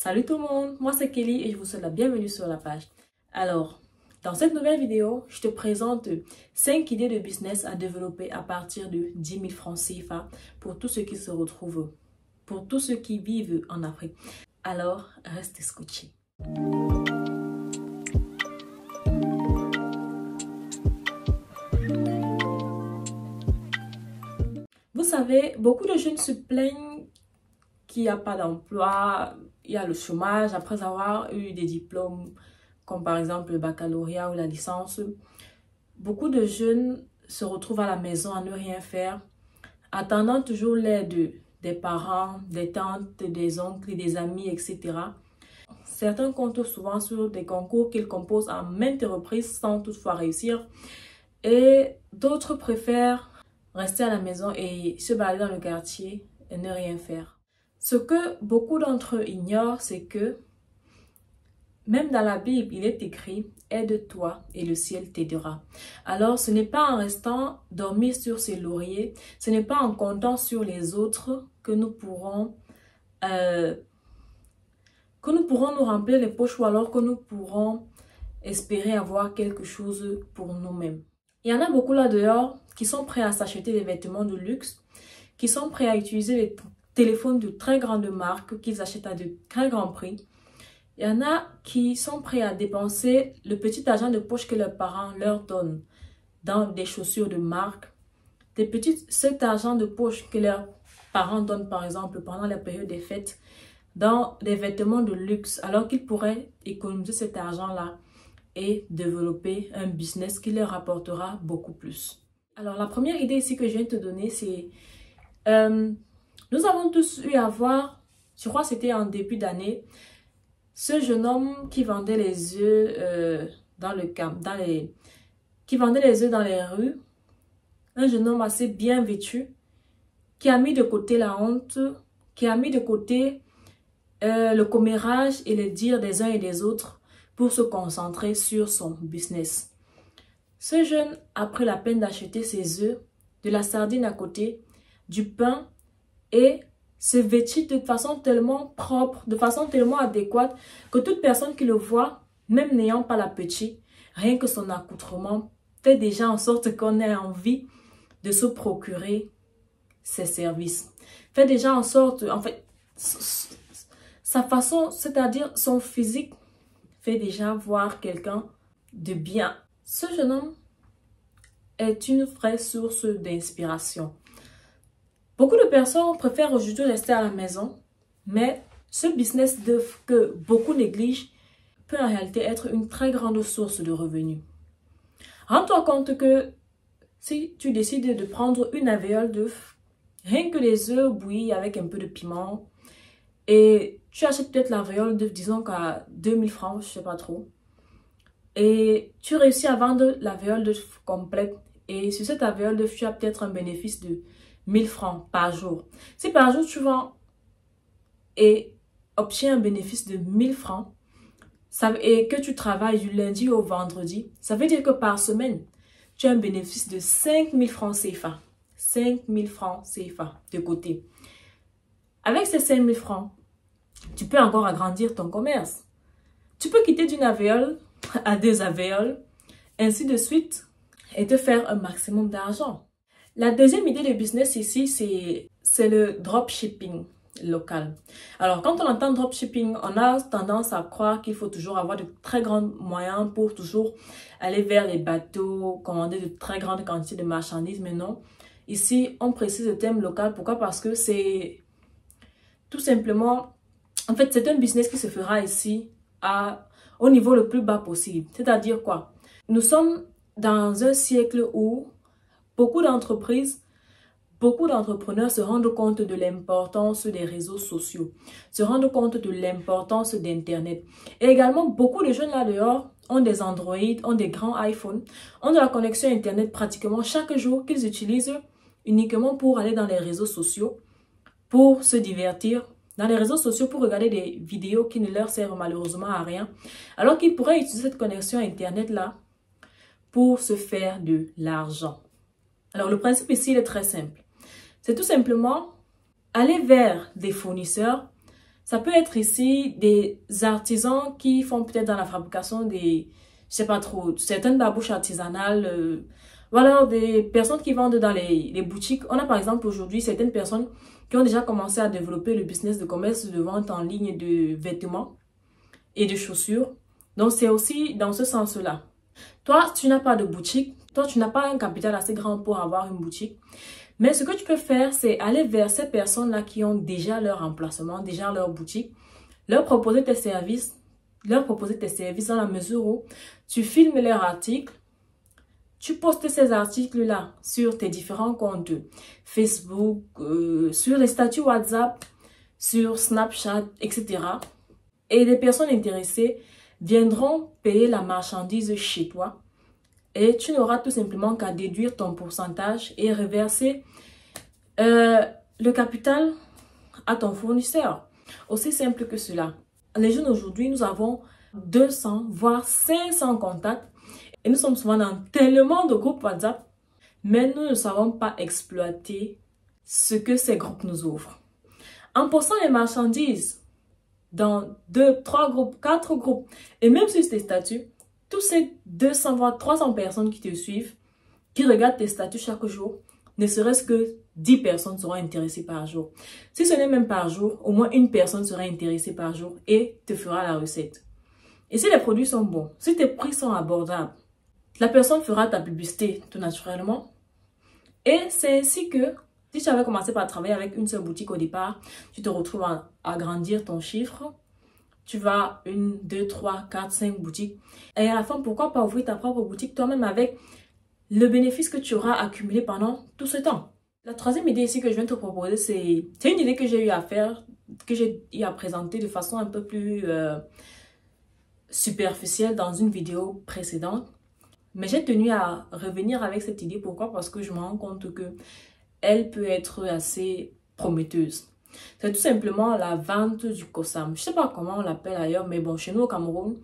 Salut tout le monde, moi c'est Kelly et je vous souhaite la bienvenue sur la page. Alors, dans cette nouvelle vidéo, je te présente 5 idées de business à développer à partir de 10 000 francs CFA pour tous ceux qui se retrouvent, pour tous ceux qui vivent en Afrique. Alors, restez scotchés. Vous savez, beaucoup de jeunes se plaignent qu'il n'y a pas d'emploi, il y a le chômage après avoir eu des diplômes comme par exemple le baccalauréat ou la licence. Beaucoup de jeunes se retrouvent à la maison à ne rien faire, attendant toujours l'aide des parents, des tantes, des oncles, des amis, etc. Certains comptent souvent sur des concours qu'ils composent à maintes reprises sans toutefois réussir. Et d'autres préfèrent rester à la maison et se balader dans le quartier et ne rien faire. Ce que beaucoup d'entre eux ignorent, c'est que même dans la Bible, il est écrit « Aide-toi et le ciel t'aidera ». Alors, ce n'est pas en restant dormir sur ses lauriers, ce n'est pas en comptant sur les autres que nous pourrons nous remplir les poches ou alors que nous pourrons espérer avoir quelque chose pour nous-mêmes. Il y en a beaucoup là dehors qui sont prêts à s'acheter des vêtements de luxe, qui sont prêts à utiliser les téléphones de très grandes marques qu'ils achètent à de très grands prix. Il y en a qui sont prêts à dépenser le petit argent de poche que leurs parents leur donnent dans des chaussures de marque, cet argent de poche que leurs parents donnent par exemple pendant la période des fêtes dans des vêtements de luxe alors qu'ils pourraient économiser cet argent-là et développer un business qui leur rapportera beaucoup plus. Alors la première idée ici que je viens de te donner, c'est nous avons tous eu à voir, je crois que c'était en début d'année, ce jeune homme qui vendait les œufs qui vendait les œufs dans les rues, un jeune homme assez bien vêtu, qui a mis de côté la honte, qui a mis de côté le commérage et les dires des uns et des autres pour se concentrer sur son business. Ce jeune a pris la peine d'acheter ses œufs, de la sardine à côté, du pain et se vêtit de façon tellement propre, de façon tellement adéquate que toute personne qui le voit, même n'ayant pas l'appétit, rien que son accoutrement fait déjà en sorte qu'on ait envie de se procurer ses services. Fait déjà en sorte, en fait, sa façon, c'est-à-dire son physique, fait déjà voir quelqu'un de bien. Ce jeune homme est une vraie source d'inspiration. Beaucoup de personnes préfèrent aujourd'hui rester à la maison, mais ce business que beaucoup négligent peut en réalité être une très grande source de revenus. Rends-toi compte que si tu décides de prendre une alvéole d'œufs, rien que les œufs bouillis avec un peu de piment, et tu achètes peut-être l'alvéole d'œufs, disons qu'à 2000 francs, je ne sais pas trop, et tu réussis à vendre l'alvéole d'œufs complète, et sur cette alvéole d'œufs, tu as peut-être un bénéfice de 1000 francs par jour. Si par jour tu vends et obtiens un bénéfice de 1000 francs et que tu travailles du lundi au vendredi, ça veut dire que par semaine, tu as un bénéfice de 5000 francs CFA. 5000 francs CFA de côté. Avec ces 5000 francs, tu peux encore agrandir ton commerce. Tu peux quitter d'une alvéole à 2 alvéoles, ainsi de suite, et te faire un maximum d'argent. La deuxième idée de business ici, c'est le dropshipping local. Alors, quand on entend dropshipping, on a tendance à croire qu'il faut toujours avoir de très grands moyens pour toujours aller vers les bateaux, commander de très grandes quantités de marchandises, mais non. Ici, on précise le terme local. Pourquoi? Parce que c'est tout simplement, en fait, c'est un business qui se fera ici au niveau le plus bas possible. C'est-à-dire quoi? Nous sommes dans un siècle où beaucoup d'entreprises, beaucoup d'entrepreneurs se rendent compte de l'importance des réseaux sociaux, se rendent compte de l'importance d'Internet. Et également, beaucoup de jeunes là dehors ont des Android, ont des grands iPhones, ont de la connexion Internet pratiquement chaque jour qu'ils utilisent uniquement pour aller dans les réseaux sociaux, pour se divertir, dans les réseaux sociaux pour regarder des vidéos qui ne leur servent malheureusement à rien, alors qu'ils pourraient utiliser cette connexion Internet là pour se faire de l'argent. Alors, le principe ici, il est très simple. C'est tout simplement aller vers des fournisseurs, Ça peut être ici des artisans qui font peut-être dans la fabrication des, je sais pas trop, certaines babouches artisanales, ou alors des personnes qui vendent dans les boutiques. On a par exemple aujourd'hui certaines personnes qui ont déjà commencé à développer le business de commerce de vente en ligne de vêtements et de chaussures. Donc c'est aussi dans ce sens-là. Toi, tu n'as pas de boutique, toi tu n'as pas un capital assez grand pour avoir une boutique. Mais ce que tu peux faire, c'est aller vers ces personnes-là qui ont déjà leur emplacement, déjà leur boutique, leur proposer tes services dans la mesure où tu filmes leurs articles, tu postes ces articles-là sur tes différents comptes Facebook, sur les statuts WhatsApp, sur Snapchat, etc. Et les personnes intéressées viendront payer la marchandise chez toi. Et tu n'auras tout simplement qu'à déduire ton pourcentage et reverser le capital à ton fournisseur. Aussi simple que cela. Les jeunes aujourd'hui, nous avons 200 voire 500 contacts et nous sommes souvent dans tellement de groupes WhatsApp, mais nous ne savons pas exploiter ce que ces groupes nous offrent. En postant les marchandises dans 2, 3 groupes, 4 groupes et même sur tes statuts, tous ces 200 voire 300 personnes qui te suivent, qui regardent tes statuts chaque jour, ne serait-ce que 10 personnes seront intéressées par jour. Si ce n'est même par jour, au moins une personne sera intéressée par jour et te fera la recette. Et si les produits sont bons, si tes prix sont abordables, la personne fera ta publicité tout naturellement. Et c'est ainsi que, si tu avais commencé par travailler avec une seule boutique au départ, tu te retrouves à agrandir ton chiffre. Tu vas 1, 2, 3, 4, 5 boutiques. Et à la fin, pourquoi pas ouvrir ta propre boutique toi-même avec le bénéfice que tu auras accumulé pendant tout ce temps. La troisième idée ici que je viens te proposer, c'est une idée que j'ai eu à faire, que j'ai eu à présenter de façon un peu plus superficielle dans une vidéo précédente. Mais j'ai tenu à revenir avec cette idée. Pourquoi? Parce que je me rends compte que elle peut être assez prometteuse. C'est tout simplement la vente du Kosam. Je ne sais pas comment on l'appelle ailleurs, mais bon, chez nous au Cameroun,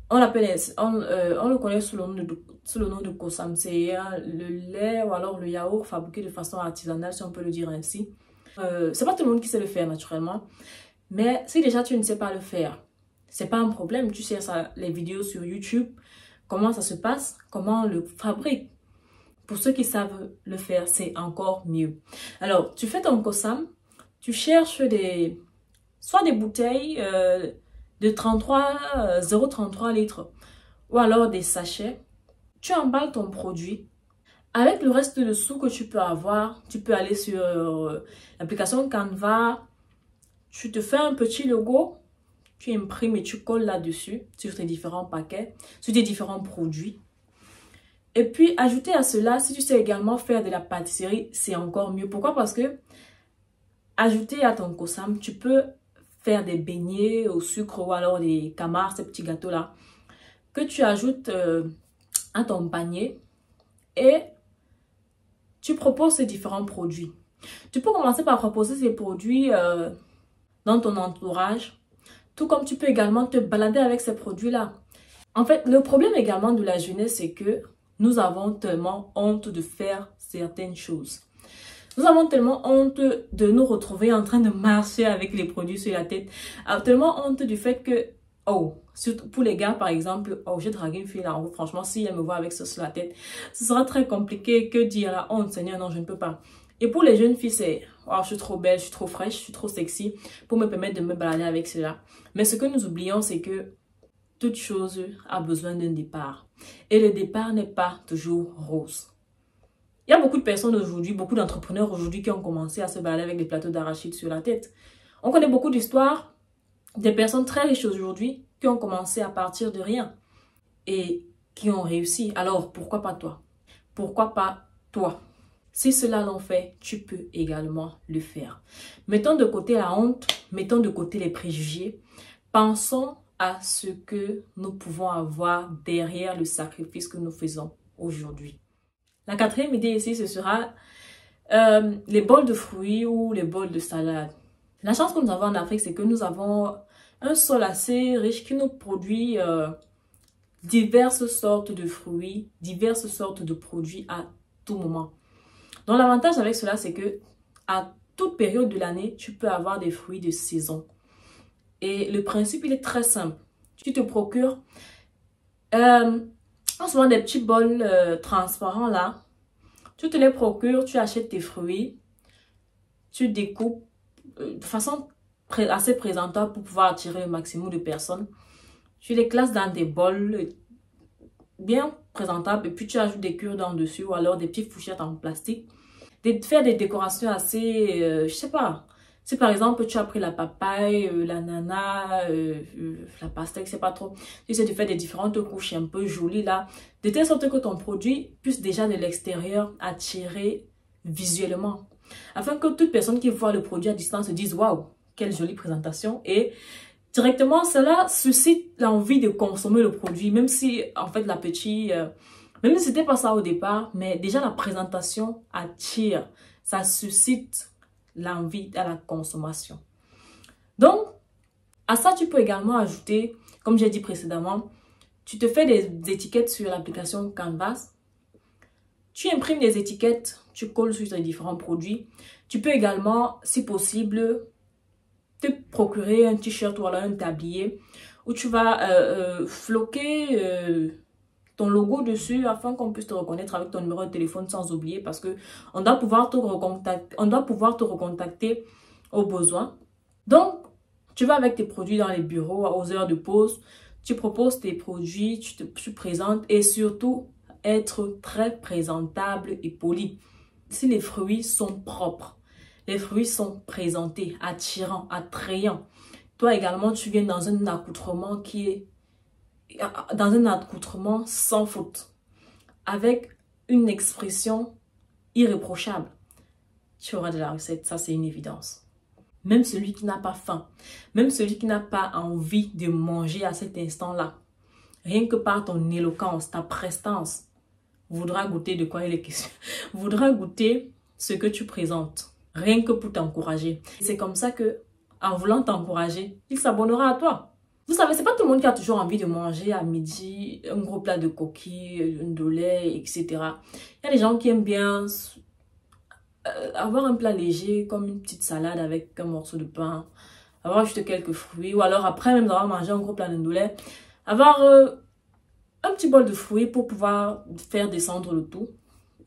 on le connaît sous le nom de Kosam. C'est le lait ou alors le yaourt fabriqué de façon artisanale, si on peut le dire ainsi. C'est pas tout le monde qui sait le faire naturellement. Mais si déjà tu ne sais pas le faire, c'est pas un problème. Tu sais ça, les vidéos sur YouTube, comment ça se passe, comment on le fabrique. Pour ceux qui savent le faire, c'est encore mieux. Alors, tu fais ton Kosam, tu cherches soit des bouteilles de 0,33 litres ou alors des sachets. Tu emballes ton produit. Avec le reste de sous que tu peux avoir, tu peux aller sur l'application Canva. Tu te fais un petit logo, tu imprimes et tu colles là-dessus sur tes différents paquets, sur tes différents produits. Et puis, ajouter à cela, si tu sais également faire de la pâtisserie, c'est encore mieux. Pourquoi? Parce que ajouter à ton Kosam, tu peux faire des beignets au sucre ou alors des camars, ces petits gâteaux-là, que tu ajoutes à ton panier et tu proposes ces différents produits. Tu peux commencer par proposer ces produits dans ton entourage, tout comme tu peux également te balader avec ces produits-là. En fait, le problème également de la jeunesse, c'est que nous avons tellement honte de faire certaines choses. Nous avons tellement honte de nous retrouver en train de marcher avec les produits sur la tête. Tellement honte du fait que, oh, surtout pour les gars par exemple, oh, j'ai dragué une fille là, franchement, si elle me voit avec ça sur la tête, ce sera très compliqué que dire la honte, Seigneur, non, je ne peux pas. Et pour les jeunes filles, c'est, oh, je suis trop belle, je suis trop fraîche, je suis trop sexy pour me permettre de me balader avec cela. Mais ce que nous oublions, c'est que toute chose a besoin d'un départ. Et le départ n'est pas toujours rose. Il y a beaucoup de personnes aujourd'hui, beaucoup d'entrepreneurs aujourd'hui qui ont commencé à se balader avec des plateaux d'arachide sur la tête. On connaît beaucoup d'histoires des personnes très riches aujourd'hui qui ont commencé à partir de rien et qui ont réussi. Alors, pourquoi pas toi? Pourquoi pas toi? Si cela l'ont fait, tu peux également le faire. Mettons de côté la honte, mettons de côté les préjugés. Pensons à ce que nous pouvons avoir derrière le sacrifice que nous faisons aujourd'hui. La quatrième idée ici, ce sera les bols de fruits ou les bols de salade. La chance que nous avons en Afrique, c'est que nous avons un sol assez riche qui nous produit diverses sortes de fruits, diverses sortes de produits à tout moment. Donc l'avantage avec cela, c'est que à toute période de l'année, tu peux avoir des fruits de saison. Et le principe, il est très simple. Tu te procures en souvent des petits bols transparents là. Tu te les procures, tu achètes tes fruits, tu découpes de façon assez présentable pour pouvoir attirer le maximum de personnes. Tu les classes dans des bols bien présentables et puis tu ajoutes des cure-dents dessus ou alors des petites fourchettes en plastique. Faire des décorations assez, je sais pas. Si par exemple tu as pris la papaye, l'ananas, la pastèque, je sais pas trop. Tu essaies de faire des différentes couches un peu jolies là. De telle sorte que ton produit puisse déjà de l'extérieur attirer visuellement. Afin que toute personne qui voit le produit à distance se dise waouh, quelle jolie présentation. Et directement cela suscite l'envie de consommer le produit. Même si en fait même si c'était pas ça au départ, mais déjà la présentation attire, ça suscite l'envie à la consommation. Donc, à ça, tu peux également ajouter, comme j'ai dit précédemment, tu te fais des étiquettes sur l'application Canvas. Tu imprimes des étiquettes, tu colles sur les différents produits. Tu peux également, si possible, te procurer un t-shirt ou alors un tablier où tu vas floquer ton logo dessus afin qu'on puisse te reconnaître avec ton numéro de téléphone sans oublier parce que on doit pouvoir te recontacter au besoin. Donc, tu vas avec tes produits dans les bureaux aux heures de pause, tu proposes tes produits, tu présentes et surtout être très présentable et poli. Si les fruits sont propres, les fruits sont présentés, attirants, attrayants. Toi également, tu viens dans un accoutrement sans faute, avec une expression irréprochable. Tu auras de la recette, ça c'est une évidence. Même celui qui n'a pas faim, même celui qui n'a pas envie de manger à cet instant-là, rien que par ton éloquence, ta prestance, voudra goûter de quoi il est question. Voudra goûter ce que tu présentes, rien que pour t'encourager. C'est comme ça que, en voulant t'encourager, il s'abonnera à toi. Vous savez, c'est pas tout le monde qui a toujours envie de manger à midi un gros plat de coquilles, de lait, etc. Il y a des gens qui aiment bien avoir un plat léger comme une petite salade avec un morceau de pain, avoir juste quelques fruits ou alors après même d'avoir mangé un gros plat de lait, avoir un petit bol de fruits pour pouvoir faire descendre le tout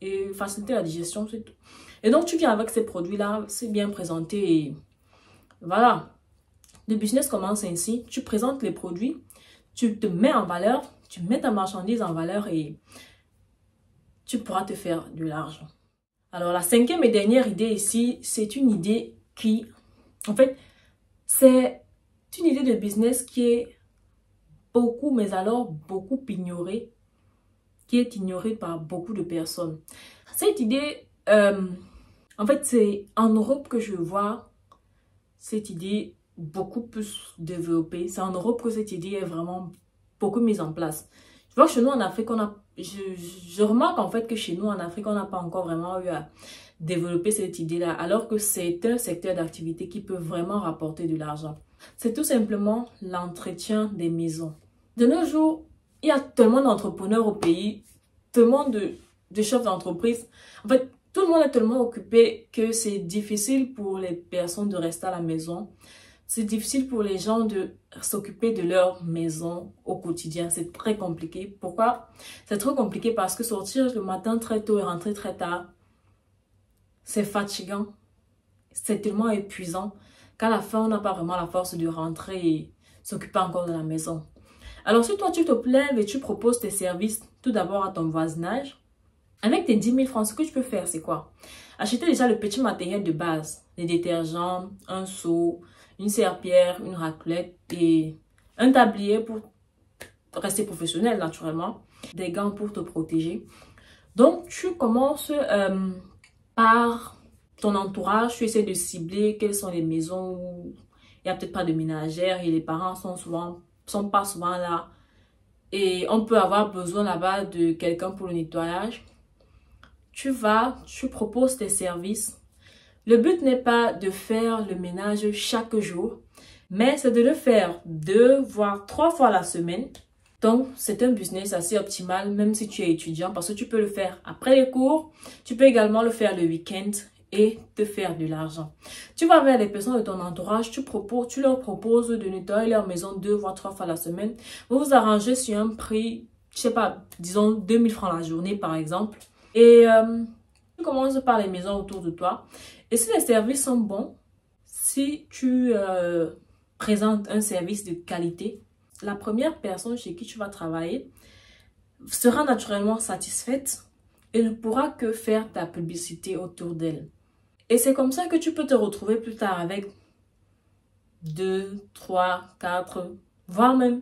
et faciliter la digestion, c'est tout. Et donc tu viens avec ces produits-là, c'est bien présenté et voilà. Le business commence ainsi, tu présentes les produits, tu te mets en valeur, tu mets ta marchandise en valeur et tu pourras te faire de l'argent. Alors la cinquième et dernière idée ici, c'est une idée qui, en fait, c'est une idée de business qui est beaucoup, mais alors beaucoup ignorée, qui est ignorée par beaucoup de personnes. Cette idée, en fait, c'est en Europe que je vois cette idée beaucoup plus développée. C'est en Europe que cette idée est vraiment beaucoup mise en place. Je vois que chez nous en Afrique, je remarque en fait que chez nous en Afrique, on n'a pas encore vraiment eu à développer cette idée-là, alors que c'est un secteur d'activité qui peut vraiment rapporter de l'argent. C'est tout simplement l'entretien des maisons. De nos jours, il y a tellement d'entrepreneurs au pays, tellement de chefs d'entreprise. En fait, tout le monde est tellement occupé que c'est difficile pour les personnes de rester à la maison. C'est difficile pour les gens de s'occuper de leur maison au quotidien. C'est très compliqué. Pourquoi? C'est trop compliqué parce que sortir le matin très tôt et rentrer très tard, c'est fatigant. C'est tellement épuisant qu'à la fin, on n'a pas vraiment la force de rentrer et s'occuper encore de la maison. Alors, si toi, tu te lèves et tu proposes tes services tout d'abord à ton voisinage, avec tes 10 000 francs, ce que tu peux faire, c'est quoi? Acheter déjà le petit matériel de base, les détergents, un seau, une serpillière, une raclette et un tablier pour rester professionnel naturellement, des gants pour te protéger. Donc, tu commences par ton entourage, tu essaies de cibler quelles sont les maisons où il n'y a peut-être pas de ménagère et les parents sont pas souvent là. Et on peut avoir besoin là-bas de quelqu'un pour le nettoyage. Tu proposes tes services. Le but n'est pas de faire le ménage chaque jour, mais c'est de le faire 2 voire 3 fois la semaine. Donc, c'est un business assez optimal, même si tu es étudiant, parce que tu peux le faire après les cours. Tu peux également le faire le week-end et te faire de l'argent. Tu vas vers les personnes de ton entourage, tu leur proposes de nettoyer leur maison 2 voire 3 fois la semaine. Vous vous arrangez sur un prix, je sais pas, disons 2000 francs la journée par exemple. Et tu commences par les maisons autour de toi. Et si les services sont bons, si tu présentes un service de qualité, la première personne chez qui tu vas travailler sera naturellement satisfaite et ne pourra que faire ta publicité autour d'elle. Et c'est comme ça que tu peux te retrouver plus tard avec 2, 3, 4, voire même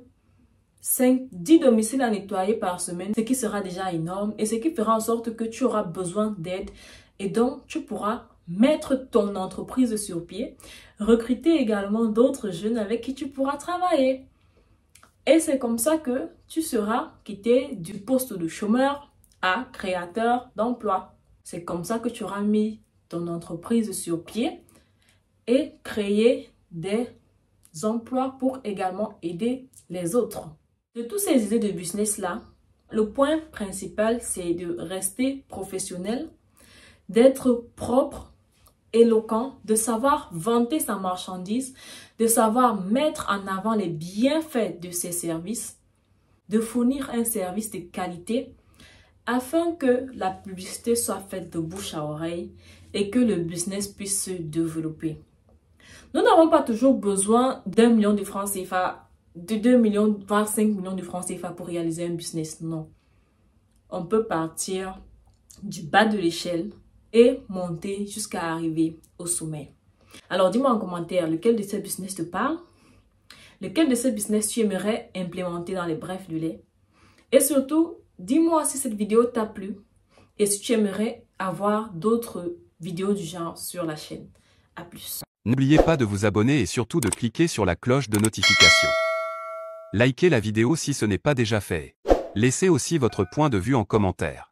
5, 10 domiciles à nettoyer par semaine, ce qui sera déjà énorme et ce qui fera en sorte que tu auras besoin d'aide et donc tu pourras mettre ton entreprise sur pied, recruter également d'autres jeunes avec qui tu pourras travailler. Et c'est comme ça que tu seras quitté du poste de chômeur à créateur d'emploi. C'est comme ça que tu auras mis ton entreprise sur pied et créé des emplois pour également aider les autres. De toutes ces idées de business-là, le point principal, c'est de rester professionnel, d'être propre, éloquent, de savoir vanter sa marchandise, de savoir mettre en avant les bienfaits de ses services, de fournir un service de qualité afin que la publicité soit faite de bouche à oreille et que le business puisse se développer. Nous n'avons pas toujours besoin d'1 million de francs CFA, de 2 millions, voire 5 millions de francs CFA pour réaliser un business. Non. On peut partir du bas de l'échelle et monter jusqu'à arriver au sommet. Alors, dis-moi en commentaire lequel de ces business te parle, lequel de ces business tu aimerais implémenter dans les brefs de lait. Et surtout, dis-moi si cette vidéo t'a plu et si tu aimerais avoir d'autres vidéos du genre sur la chaîne. À plus. N'oubliez pas de vous abonner et surtout de cliquer sur la cloche de notification. Likez la vidéo si ce n'est pas déjà fait. Laissez aussi votre point de vue en commentaire.